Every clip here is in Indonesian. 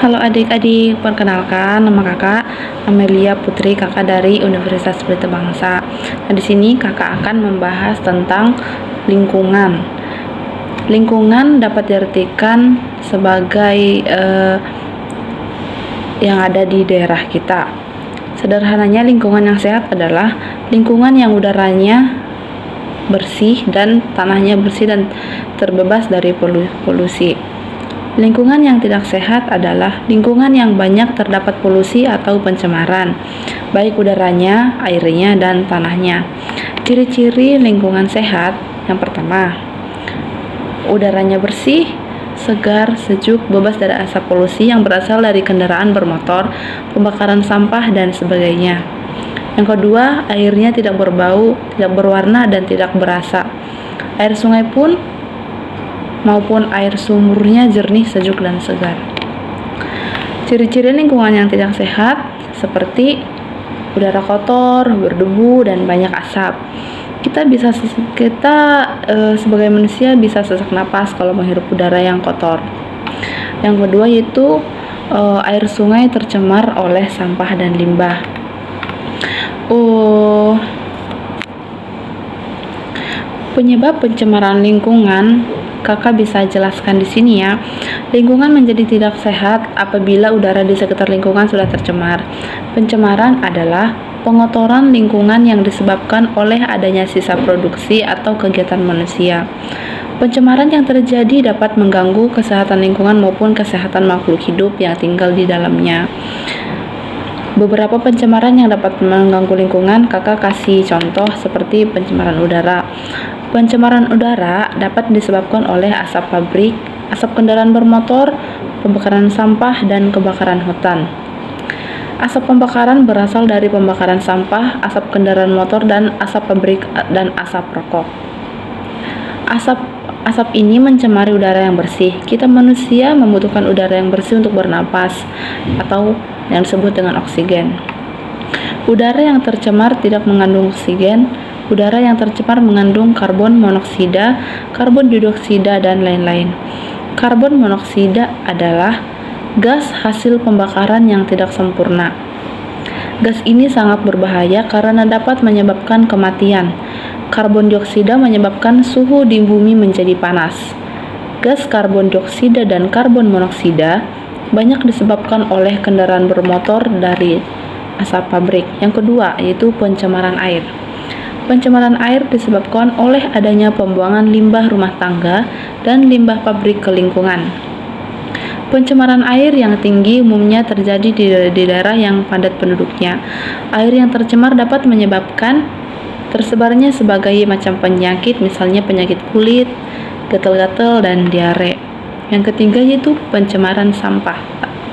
Halo adik-adik, perkenalkan nama kakak Amelia Putri, kakak dari Universitas Pelita Bangsa. Nah, di sini kakak akan membahas tentang lingkungan. Lingkungan dapat diartikan sebagai yang ada di daerah kita. Sederhananya, lingkungan yang sehat adalah lingkungan yang udaranya bersih dan tanahnya bersih dan terbebas dari polusi. Lingkungan yang tidak sehat adalah lingkungan yang banyak terdapat polusi atau pencemaran, baik udaranya, airnya, dan tanahnya. Ciri-ciri lingkungan sehat: yang pertama, udaranya bersih, segar, sejuk, bebas dari asap polusi yang berasal dari kendaraan bermotor, pembakaran sampah, dan sebagainya. Yang kedua, airnya tidak berbau, tidak berwarna, dan tidak berasa. Air sungai pun maupun air sumurnya jernih, sejuk, dan segar. Ciri-ciri lingkungan yang tidak sehat seperti udara kotor, berdebu, dan banyak asap. Kita sebagai manusia bisa sesak napas kalau menghirup udara yang kotor. Yang kedua yaitu air sungai tercemar oleh sampah dan limbah. Penyebab pencemaran lingkungan kakak bisa jelaskan di sini ya. Lingkungan menjadi tidak sehat apabila udara di sekitar lingkungan sudah tercemar. Pencemaran adalah pengotoran lingkungan yang disebabkan oleh adanya sisa produksi atau kegiatan manusia. Pencemaran yang terjadi dapat mengganggu kesehatan lingkungan maupun kesehatan makhluk hidup yang tinggal di dalamnya. Beberapa pencemaran yang dapat mengganggu lingkungan, kakak kasih contoh seperti pencemaran udara. Pencemaran udara dapat disebabkan oleh asap pabrik, asap kendaraan bermotor, pembakaran sampah, dan kebakaran hutan. Asap pembakaran berasal dari pembakaran sampah, asap kendaraan motor, dan asap pabrik dan asap rokok. Asap ini mencemari udara yang bersih. Kita manusia membutuhkan udara yang bersih untuk bernapas atau yang disebut dengan oksigen. Udara yang tercemar tidak mengandung oksigen. Udara yang tercemar mengandung karbon monoksida, karbon dioksida, dan lain-lain. Karbon monoksida adalah gas hasil pembakaran yang tidak sempurna. Gas ini sangat berbahaya karena dapat menyebabkan kematian. Karbon dioksida menyebabkan suhu di bumi menjadi panas. Gas karbon dioksida dan karbon monoksida banyak disebabkan oleh kendaraan bermotor dari asap pabrik. Yang kedua yaitu pencemaran air. Pencemaran air disebabkan oleh adanya pembuangan limbah rumah tangga dan limbah pabrik ke lingkungan. Pencemaran air yang tinggi umumnya terjadi di daerah yang padat penduduknya. Air yang tercemar dapat menyebabkan tersebarnya sebagai macam penyakit, misalnya penyakit kulit, gatal-gatal, dan diare. Yang ketiga yaitu pencemaran sampah.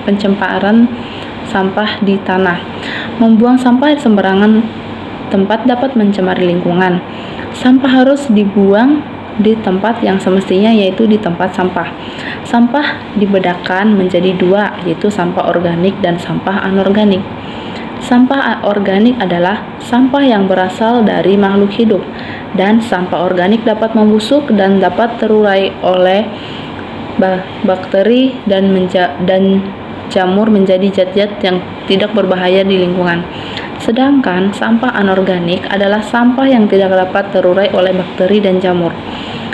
Pencemaran sampah di tanah. Membuang sampah di sembarangan tempat dapat mencemari lingkungan. Sampah harus dibuang di tempat yang semestinya, yaitu di tempat sampah. Sampah dibedakan menjadi dua, yaitu sampah organik dan sampah anorganik. Sampah organik adalah sampah yang berasal dari makhluk hidup, dan sampah organik dapat membusuk dan dapat terurai oleh bakteri dan jamur menjadi zat-zat yang tidak berbahaya di lingkungan. Sedangkan sampah anorganik adalah sampah yang tidak dapat terurai oleh bakteri dan jamur.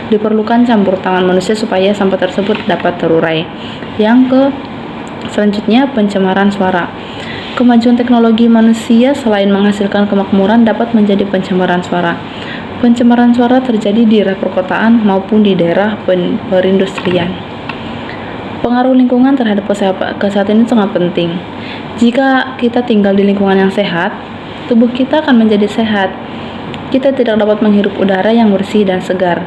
Diperlukan campur tangan manusia supaya sampah tersebut dapat terurai. Selanjutnya pencemaran suara. Kemajuan teknologi manusia selain menghasilkan kemakmuran dapat menjadi pencemaran suara. Pencemaran suara terjadi di daerah perkotaan maupun di daerah perindustrian. Pengaruh lingkungan terhadap kesehatan ini sangat penting. Jika kita tinggal di lingkungan yang sehat, tubuh kita akan menjadi sehat. Kita tidak dapat menghirup udara yang bersih dan segar.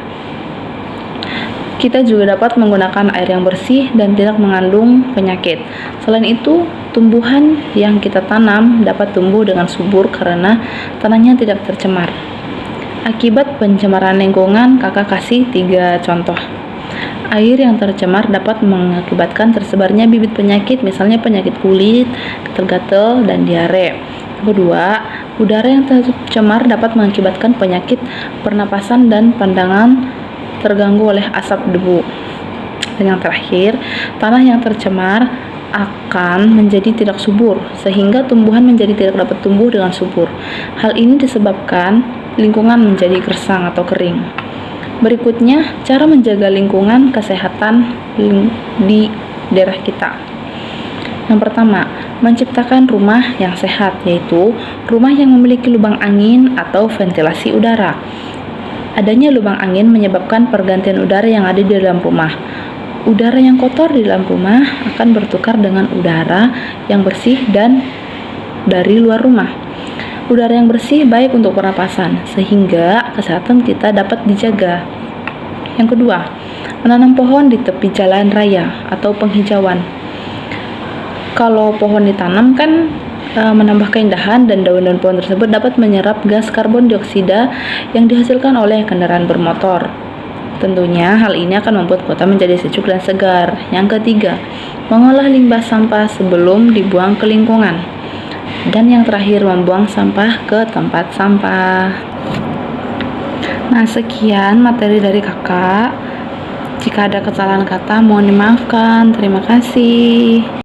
Kita juga dapat menggunakan air yang bersih dan tidak mengandung penyakit. Selain itu, tumbuhan yang kita tanam dapat tumbuh dengan subur karena tanahnya tidak tercemar. Akibat pencemaran lingkungan, kakak kasih 3 contoh. Air yang tercemar dapat mengakibatkan tersebarnya bibit penyakit, misalnya penyakit kulit, gatal-gatal, dan diare. Kedua, udara yang tercemar dapat mengakibatkan penyakit pernapasan dan pandangan terganggu oleh asap debu. Dan yang terakhir, tanah yang tercemar akan menjadi tidak subur, sehingga tumbuhan menjadi tidak dapat tumbuh dengan subur. Hal ini disebabkan lingkungan menjadi gersang atau kering. Berikutnya, cara menjaga lingkungan kesehatan di daerah kita. Yang pertama, menciptakan rumah yang sehat, yaitu rumah yang memiliki lubang angin atau ventilasi udara. Adanya lubang angin menyebabkan pergantian udara yang ada di dalam rumah. Udara yang kotor di dalam rumah akan bertukar dengan udara yang bersih dan dari luar rumah. Udara yang bersih baik untuk pernapasan, sehingga kesehatan kita dapat dijaga. Yang kedua, menanam pohon di tepi jalan raya atau penghijauan. Kalau pohon ditanam kan menambah keindahan, dan daun-daun pohon tersebut dapat menyerap gas karbon dioksida yang dihasilkan oleh kendaraan bermotor. Tentunya hal ini akan membuat kota menjadi sejuk dan segar. Yang ketiga, mengolah limbah sampah sebelum dibuang ke lingkungan. Dan yang terakhir, membuang sampah ke tempat sampah. Nah, sekian materi dari kakak. Jika ada kesalahan kata, mohon dimaafkan. Terima kasih.